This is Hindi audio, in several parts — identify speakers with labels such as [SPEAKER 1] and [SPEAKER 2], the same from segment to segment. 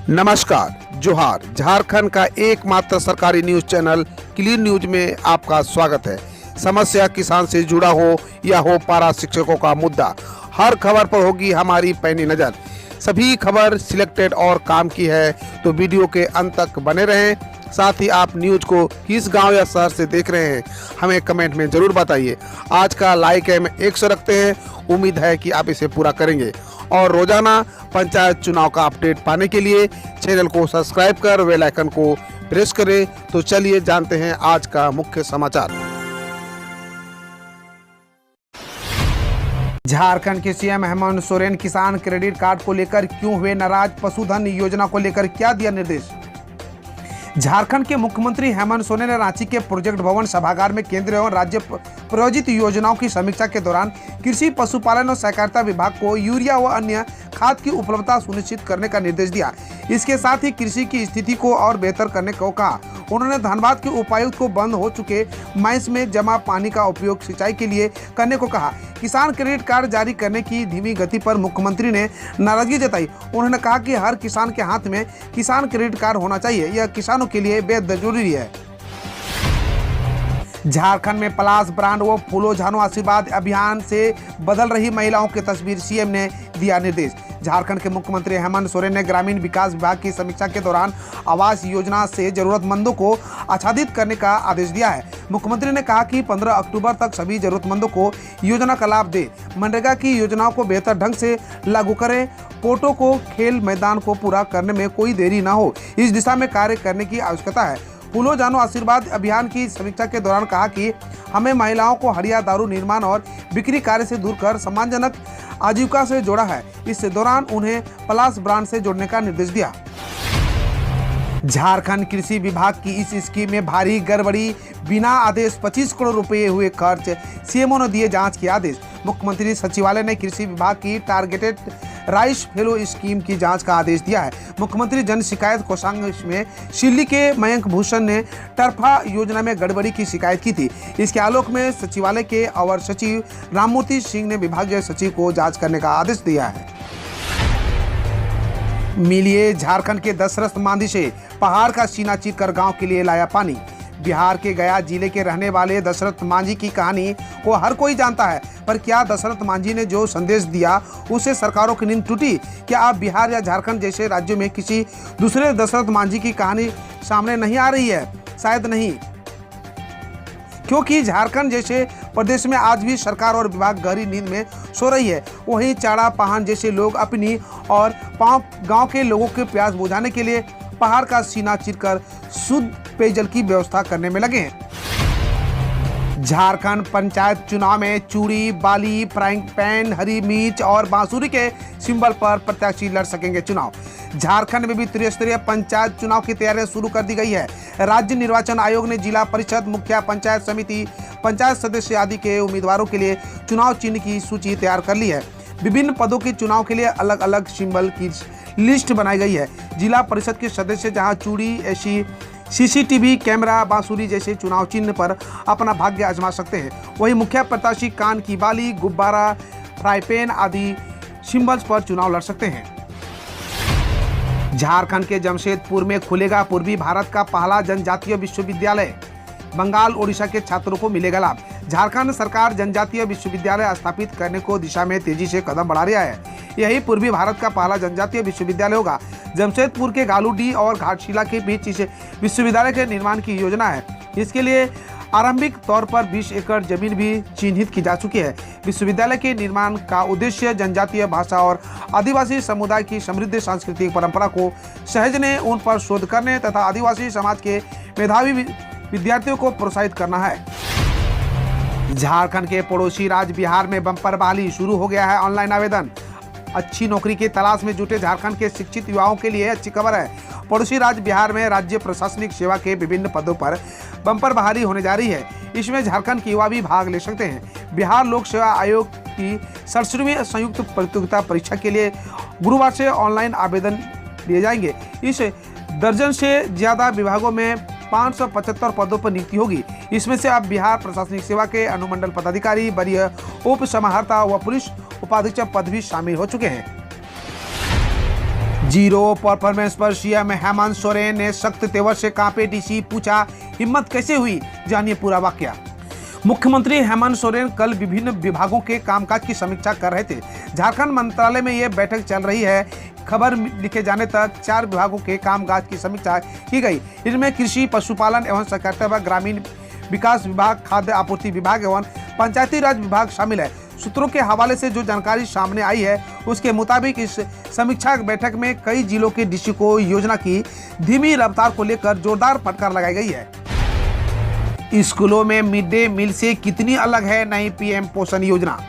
[SPEAKER 1] नमस्कार, जोहार। झारखंड का एकमात्र सरकारी न्यूज चैनल क्लीन न्यूज में आपका स्वागत है। समस्या किसान से जुड़ा हो या हो पारा शिक्षकों का मुद्दा, हर खबर पर होगी हमारी पैनी नज़र। सभी खबर सिलेक्टेड और काम की है, तो वीडियो के अंत तक बने रहें। साथ ही आप न्यूज को किस गांव या शहर से देख रहे हैं, हमें कमेंट में ज़रूर बताइए। आज का लाइक हम 100 रखते हैं, उम्मीद है कि आप इसे पूरा करेंगे। और रोजाना पंचायत चुनाव का अपडेट पाने के लिए चैनल को सब्सक्राइब कर बेल आइकन को प्रेस करें। तो चलिए जानते हैं आज का मुख्य समाचार। झारखंड के सीएम हेमंत सोरेन किसान क्रेडिट कार्ड को लेकर क्यों हुए नाराज, पशुधन योजना को लेकर क्या दिया निर्देश। झारखंड के मुख्यमंत्री हेमंत सोरेन ने रांची के प्रोजेक्ट भवन सभागार में केंद्र एवं राज्य प्रायोजित योजनाओं की समीक्षा के दौरान कृषि, पशुपालन और सहकारिता विभाग को यूरिया व अन्य खाद की उपलब्धता सुनिश्चित करने का निर्देश दिया। इसके साथ ही कृषि की स्थिति को और बेहतर करने को कहा। उन्होंने धनबाद के उपायुक्त को बंद हो चुके मैस में जमा पानी का उपयोग सिंचाई के लिए करने को कहा। किसान क्रेडिट कार्ड जारी करने की धीमी गति पर मुख्यमंत्री ने नाराजगी जताई। उन्होंने कहा कि हर किसान के हाथ में किसान क्रेडिट कार्ड होना चाहिए, यह किसानों के लिए बेहद जरूरी है। झारखंड में पलाश ब्रांड व फूलो झानो आशीर्वाद अभियान से बदल रही महिलाओं की तस्वीर, सीएम ने दिया निर्देश। झारखंड के मुख्यमंत्री हेमंत सोरेन ने ग्रामीण विकास विभाग की समीक्षा के दौरान आवास योजना से जरूरतमंदों को आच्छादित करने का आदेश दिया है। मुख्यमंत्री ने कहा कि 15 अक्टूबर तक सभी जरूरतमंदों को योजना का लाभ दे, मनरेगा की योजनाओं को बेहतर ढंग से लागू करें, पोर्टों को खेल मैदान को पूरा करने में कोई देरी न हो, इस दिशा में कार्य करने की आवश्यकता है। फूलो जानो आशीर्वाद अभियान की समीक्षा के दौरान कहा कि हमें महिलाओं को हड़िया दारू निर्माण और बिक्री कार्य से दूर कर सम्मानजनक आजीविका से जोड़ा है। इस दौरान उन्हें पलाश ब्रांड से जोड़ने का निर्देश दिया। झारखंड कृषि विभाग की इस स्कीम में भारी गड़बड़ी, बिना आदेश 25 करोड़ रुपए हुए खर्च, सीएमओ ने दिए जांच के आदेश। मुख्यमंत्री सचिवालय ने कृषि विभाग की टारगेटेड राइस फेलो स्कीम की जांच का आदेश दिया है। मुख्यमंत्री जन शिकायत कोषांग में शिल्ली के मयंक भूषण ने टर्फा योजना में गड़बड़ी की शिकायत की थी। इसके आलोक में सचिवालय के अवर सचिव राममूर्ति सिंह ने विभागीय सचिव को जांच करने का आदेश दिया है। मिलिए झारखंड के दशरथ मांझी से, पहाड़ का सीना चीरकर गांव के लिए लाया पानी। बिहार के गया जिले के रहने वाले दशरथ मांझी की कहानी को हर कोई जानता है, पर क्या दशरथ मांझी ने जो संदेश दिया उससे सरकारों की नींद टूटी? क्या अब बिहार या झारखंड जैसे राज्यों में किसी दूसरे दशरथ मांझी की कहानी सामने नहीं आ रही है? शायद नहीं, क्योंकि झारखंड जैसे प्रदेश में आज भी सरकार और विभाग गहरी नींद में सो रही है। वहीं चाड़ा पहान जैसे लोग अपनी और गांव के लोगों के प्यास बुझाने के लिए पहाड़ का सीना चीरकर शुद्ध पेयजल की व्यवस्था करने में लगे हैं। झारखंड पंचायत चुनाव में चूड़ी, बाली, फ्राइंग पैन, हरी मिर्च और बांसुरी के सिंबल पर प्रत्याशी लड़ सकेंगे चुनाव। झारखंड में भी त्रिस्तरीय पंचायत चुनाव की तैयारियां शुरू कर दी गई है। राज्य निर्वाचन आयोग ने जिला परिषद, मुखिया पंचायत समिति, पंचायत सदस्य आदि के उम्मीदवारों के लिए चुनाव चिन्ह की सूची तैयार कर ली है। विभिन्न पदों के चुनाव के लिए अलग अलग सिंबल की लिस्ट बनाई गई है। जिला परिषद के सदस्य जहां चूड़ी, एसी, सीसीटीवी कैमरा, बांसुरी जैसे चुनाव चिन्ह पर अपना भाग्य आजमा सकते हैं। वहीं मुखिया प्रत्याशी कान की बाली, गुब्बारा, फ्राई पैन आदि सिंबल्स पर चुनाव लड़ सकते हैं। झारखंड के जमशेदपुर में खुलेगा पूर्वी भारत का पहला जनजातीय विश्वविद्यालय। बंगाल, ओडिशा के छात्रों को मिलेगा लाभ। झारखंड सरकार जनजातीय विश्वविद्यालय स्थापित करने को दिशा में तेजी से कदम बढ़ा रहा है। यही पूर्वी भारत का पहला जनजातीय विश्वविद्यालय होगा। जमशेदपुर के गालूडीह और घाटशिला के बीच इस विश्वविद्यालय के निर्माण की योजना है। इसके लिए आरंभिक तौर पर 20 एकड़ जमीन भी चिन्हित की जा चुकी है। विश्वविद्यालय के निर्माण का उद्देश्य जनजातीय भाषा और आदिवासी समुदाय की समृद्ध सांस्कृतिक परंपरा को सहेजने, उन पर शोध करने तथा आदिवासी समाज के मेधावी विद्यार्थियों को प्रोत्साहित करना है। झारखंड के पड़ोसी राज्य बिहार में बम्पर बहाली, शुरू हो गया है ऑनलाइन आवेदन। अच्छी नौकरी की तलाश में जुटे झारखंड के शिक्षित युवाओं के लिए अच्छी खबर है। पड़ोसी राज्य बिहार में राज्य प्रशासनिक सेवा के विभिन्न पदों पर बम्पर बहाली होने जा रही है। इसमें झारखंड के युवा भी भाग ले सकते हैं। बिहार लोक सेवा आयोग की 67वीं संयुक्त प्रतियोगिता परीक्षा के लिए गुरुवार से ऑनलाइन आवेदन लिए जाएंगे। इस दर्जन से ज्यादा विभागों में 575 पदों पर नियुक्ति होगी। इसमें से अब बिहार प्रशासनिक सेवा के अनुमंडल पदाधिकारी, वरीय उप समाहर्ता व पुलिस उपाधीक्षक पद भी शामिल हो चुके हैं। जीरो परफॉर्मेंस पर सीएम हेमंत सोरेन ने सख्त तेवर से कांपे डीसी, पूछा हिम्मत कैसे हुई, जानिए पूरा वाकया। मुख्यमंत्री हेमंत सोरेन कल विभिन्न विभागों के कामकाज की समीक्षा कर रहे थे। झारखंड मंत्रालय में यह बैठक चल रही है। खबर लिखे जाने तक 4 विभागों के कामकाज की समीक्षा की गई। इनमें कृषि, पशुपालन एवं सहकारिता विभाग, ग्रामीण विकास विभाग, खाद्य आपूर्ति विभाग एवं पंचायती राज विभाग शामिल है। सूत्रों के हवाले से जो जानकारी सामने आई है उसके मुताबिक इस समीक्षा बैठक में कई जिलों के डीसी को योजना की धीमी रफ्तार को लेकर जोरदार फटकार लगाई गई है। स्कूलों में मिड डे मील से कितनी अलग है नई पीएम पोषण योजना।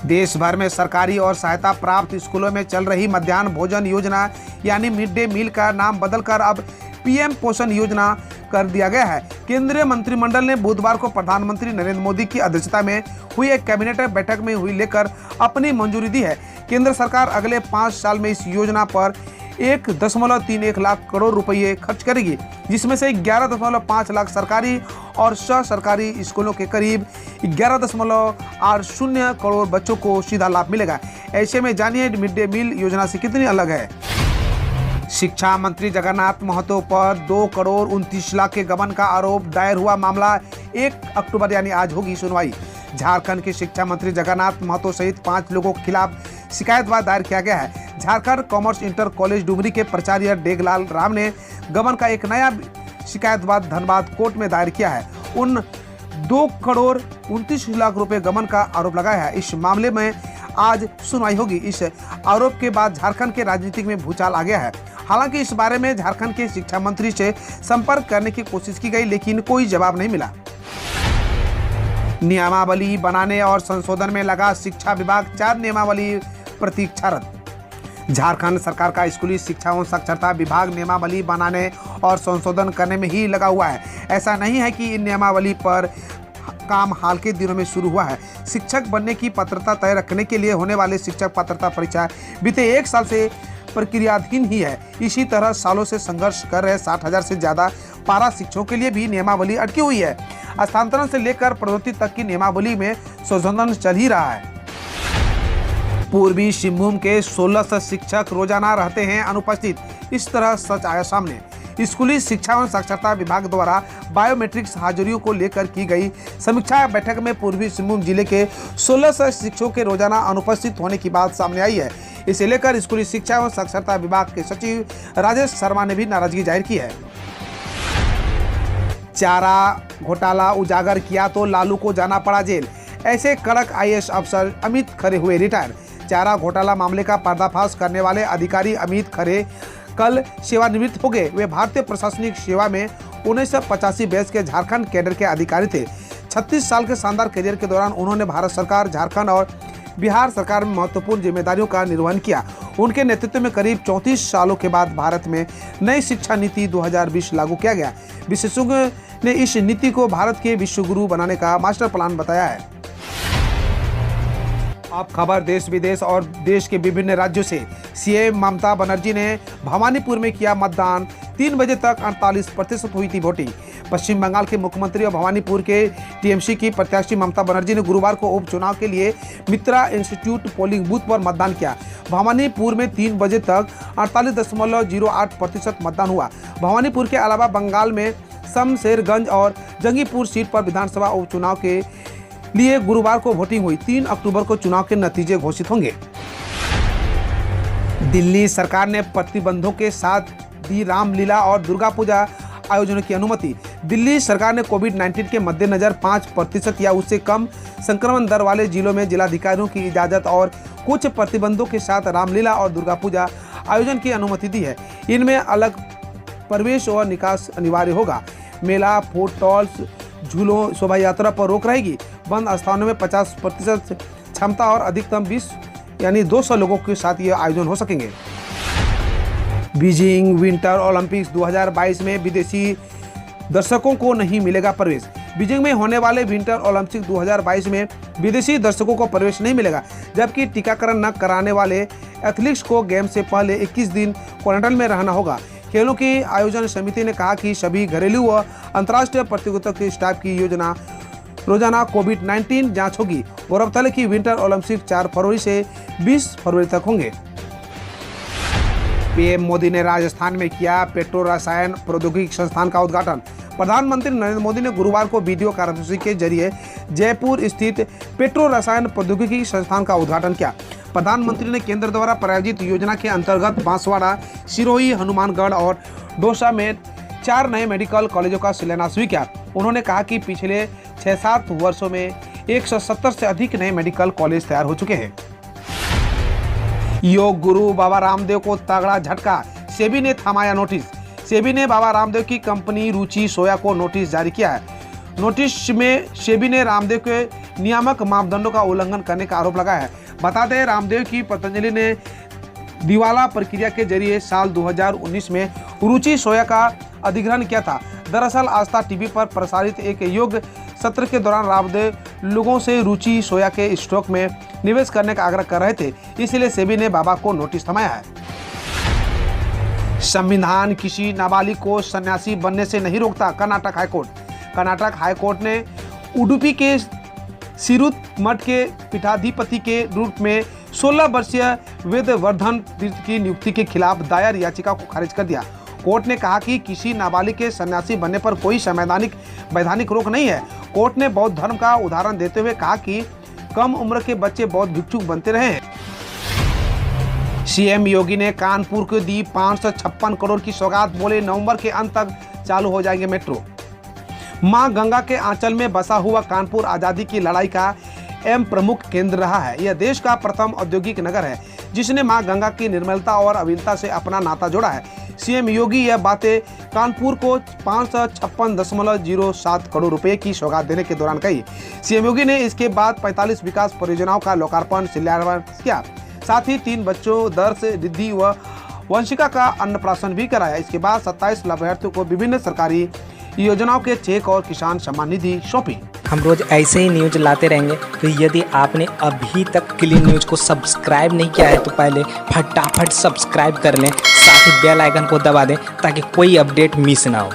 [SPEAKER 1] देश भर में सरकारी और सहायता प्राप्त स्कूलों में चल रही मध्याह्न भोजन योजना यानी मिड डे मील का नाम बदलकर अब पीएम पोषण योजना कर दिया गया है। केंद्रीय मंत्रिमंडल ने बुधवार को प्रधानमंत्री नरेंद्र मोदी की अध्यक्षता में हुई एक कैबिनेट बैठक में हुई लेकर अपनी मंजूरी दी है। केंद्र सरकार अगले 5 साल में इस योजना पर 1.31 लाख करोड़ रुपए खर्च करेगी, जिसमें से 11.5 लाख सरकारी और सरकारी स्कूलों के करीब 11.80 करोड़ बच्चों को सीधा लाभ मिलेगा। ऐसे में जानिए मिड डे मील योजना से कितनी अलग है। शिक्षा मंत्री जगन्नाथ महतो पर 2.29 लाख के गबन का आरोप, दायर हुआ मामला 1 अक्टूबर यानी आज होगी सुनवाई। झारखंड के शिक्षा मंत्री जगन्नाथ महतो सहित 5 लोगों के खिलाफ शिकायतवाद दायर किया गया है। Jharkhand commerce inter college Dumri के प्राचार्य डेगलाल राम ने गबन का एक नया शिकायतवाद धनबाद कोर्ट में दायर किया है। उन 2.29 लाख रुपए गबन का आरोप लगाया है। इस मामले में आज सुनवाई होगी। इस आरोप के बाद झारखंड के राजनीतिक में भूचाल आ गया है। हालांकि इस बारे में झारखंड के शिक्षा मंत्री से संपर्क करने की कोशिश की गई, लेकिन कोई जवाब नहीं मिला। नियमावली बनाने और संशोधन में लगा शिक्षा विभाग, 4 नियमावली प्रतीक्षारत। झारखंड सरकार का स्कूली शिक्षा एवं साक्षरता विभाग नियमावली बनाने और संशोधन करने में ही लगा हुआ है। ऐसा नहीं है कि इन नियमावली पर काम हाल के दिनों में शुरू हुआ है। शिक्षक बनने की पात्रता तय रखने के लिए होने वाले शिक्षक पात्रता परीक्षा बीते 1 साल से प्रक्रियाधीन ही है। इसी तरह सालों से संघर्ष कर रहे 60,000 से ज्यादा पारा शिक्षकों के लिए भी नियमावली अटकी हुई है। स्थानांतरण से लेकर पदोन्नति तक की नियमावली में संशोधन चल ही रहा है। पूर्वी सिंहभूम के 1600 शिक्षक रोजाना रहते हैं अनुपस्थित, इस तरह सच आया सामने। स्कूली शिक्षा एवं साक्षरता विभाग द्वारा बायोमेट्रिक्स हाजिरियों को लेकर की गई समीक्षा बैठक में पूर्वी सिंहभूम जिले के 1600 शिक्षकों के रोजाना अनुपस्थित होने की बात सामने आई है। इसे लेकर स्कूली शिक्षा एवं साक्षरता विभाग के सचिव राजेश शर्मा ने भी नाराजगी जाहिर की है। चारा घोटाला उजागर किया तो लालू को जाना पड़ा जेल, ऐसे कड़क आईएएस अफसर अमित खरे हुए रिटायर। चारा घोटाला मामले का पर्दाफाश करने वाले अधिकारी अमित खरे कल सेवानिवृत्त हो गए। वे भारतीय प्रशासनिक सेवा में 1985 बैच के झारखंड कैडर के अधिकारी थे। 36 साल के शानदार करियर के दौरान उन्होंने भारत सरकार, झारखंड और बिहार सरकार में महत्वपूर्ण जिम्मेदारियों का निर्वहन किया। उनके नेतृत्व में करीब 34 सालों के बाद भारत में नई शिक्षा नीति 2020 लागू किया गया। विशेषज्ञों ने इस नीति को भारत के विश्व गुरु बनाने का मास्टर प्लान बताया है। अब खबर देश विदेश और देश के विभिन्न राज्यों से। सीएम ममता बनर्जी ने भवानीपुर में किया मतदान, 3 बजे तक 48% हुई थी वोटिंग। पश्चिम बंगाल के मुख्यमंत्री और भवानीपुर के टीएमसी की प्रत्याशी ममता बनर्जी ने गुरुवार को उपचुनाव के लिए मित्रा इंस्टीट्यूट पोलिंग बूथ पर मतदान किया। भवानीपुर में 3 बजे तक 48.08% मतदान हुआ। भवानीपुर के अलावा बंगाल में शमशेरगंज और जंगीपुर सीट पर विधानसभा उपचुनाव के लिए गुरुवार को वोटिंग हुई। 3 अक्टूबर को चुनाव के नतीजे घोषित होंगे। दिल्ली सरकार ने प्रतिबंधों के साथ दी रामलीला और दुर्गा पूजा आयोजन की अनुमति। दिल्ली सरकार ने कोविड-19 के मद्देनजर 5% या उससे कम संक्रमण दर वाले जिलों में जिलाधिकारियों की इजाजत और कुछ प्रतिबंधों के साथ रामलीला और दुर्गा पूजा आयोजन की अनुमति दी है। इनमें अलग प्रवेश और निकास अनिवार्य होगा। मेला, फूड स्टॉल्स, झूलों, शोभा यात्रा पर रोक रहेगी। बंद स्थानों में 50% क्षमता और अधिकतम 20 यानी 200 लोगों के साथ ये आयोजन हो सकेंगे। बीजिंग विंटर ओलंपिक्स 2022 में विदेशी दर्शकों को नहीं मिलेगा प्रवेश। बीजिंग में होने वाले विंटर ओलंपिक्स 2022 में विदेशी दर्शकों को प्रवेश नहीं मिलेगा, जबकि टीकाकरण न कराने वाले एथलीट्स को गेम से पहले 21 दिन क्वारंटाइन में रहना होगा। खेलों की आयोजन समिति ने कहा कि सभी घरेलू व अंतर्राष्ट्रीय प्रतियोगिताओं के स्टाफ की रोजाना कोविड-19 जांच होगी। गौरतलब कि विंटर ओलंपिक्स 4 फरवरी से 20 फरवरी तक होंगे। पीएम मोदी ने राजस्थान में किया पेट्रो रसायन प्रौद्योगिकी संस्थान का उद्घाटन। प्रधानमंत्री नरेंद्र मोदी ने गुरुवार को वीडियो कॉन्फ्रेंसिंग के जरिए जयपुर स्थित पेट्रो रसायन प्रौद्योगिकी संस्थान का उद्घाटन किया। प्रधानमंत्री ने केंद्र द्वारा प्रायोजित योजना के अंतर्गत बांसवाड़ा, सिरोही, हनुमानगढ़ और दौसा में 4 नए मेडिकल कॉलेजों का शिलान्यास भी किया। उन्होंने कहा कि पिछले 6-7 वर्षों में 170 से अधिक नए मेडिकल कॉलेज तैयार हो चुके हैं। योग गुरु बाबा रामदेव को तगड़ा झटका, सेबी ने थमाया नोटिस। सेबी ने बाबा रामदेव की कंपनी रुचि सोया को नोटिस जारी किया है। नोटिस में सेबी ने रामदेव के नियामक मापदंडों का उल्लंघन करने का आरोप लगाया है। बता दें, रामदेव की पतंजलि ने दिवाला प्रक्रिया के जरिए साल 2019 में रुचि सोया का अधिग्रहण किया था। दरअसल आस्था टीवी पर प्रसारित एक योग सत्र के दौरान रामदेव लोगों से रुचि सोया के स्टॉक में निवेश करने का आग्रह कर रहे थे, इसलिए सेबी ने बाबा को नोटिस थमाया है। संविधान किसी नाबालिग को सन्यासी बनने से नहीं रोकता, कर्नाटक हाईकोर्ट। कर्नाटक हाईकोर्ट ने उडुपी के सिरुत मठ के पीठाधिपति के रूप में 16 वर्षीय वेदवर्धन तीर्थ की नियुक्ति के खिलाफ दायर याचिका को खारिज कर दिया। कोर्ट ने कहा कि किसी नाबालिग के सन्यासी बनने पर कोई वैधानिक रोक नहीं है। कोर्ट ने बौद्ध धर्म का उदाहरण देते हुए कहा कि कम उम्र के बच्चे बौद्ध भिक्षुक बनते रहे हैं। सीएम योगी ने कानपुर को दी 556 करोड़ की सौगात, बोले नवंबर के अंत तक चालू हो जाएंगे मेट्रो। मां गंगा के आंचल में बसा हुआ कानपुर आजादी की लड़ाई का अहम प्रमुख केंद्र रहा है। यह देश का प्रथम औद्योगिक नगर है जिसने मां गंगा की निर्मलता और अविरलता से अपना नाता जोड़ा है। सीएम योगी यह बातें कानपुर को 556.07 करोड़ रुपए की सौगात देने के दौरान कही। सीएम योगी ने इसके बाद 45 विकास परियोजनाओं का लोकार्पण शिलान्यास किया। साथ ही 3 बच्चों दर्श, रिद्धि व वंशिका का अन्नप्राशन भी कराया। इसके बाद 27 लाभार्थियों को विभिन्न सरकारी योजनाओं के चेक और किसान सम्मान निधि सौंपी।
[SPEAKER 2] हम रोज ऐसे ही न्यूज लाते रहेंगे, तो यदि आपने अभी तक क्लीन न्यूज को सब्सक्राइब नहीं किया है तो पहले फटाफट सब्सक्राइब कर लें, साथ ही बेल आइकन को दबा दें ताकि कोई अपडेट मिस ना हो।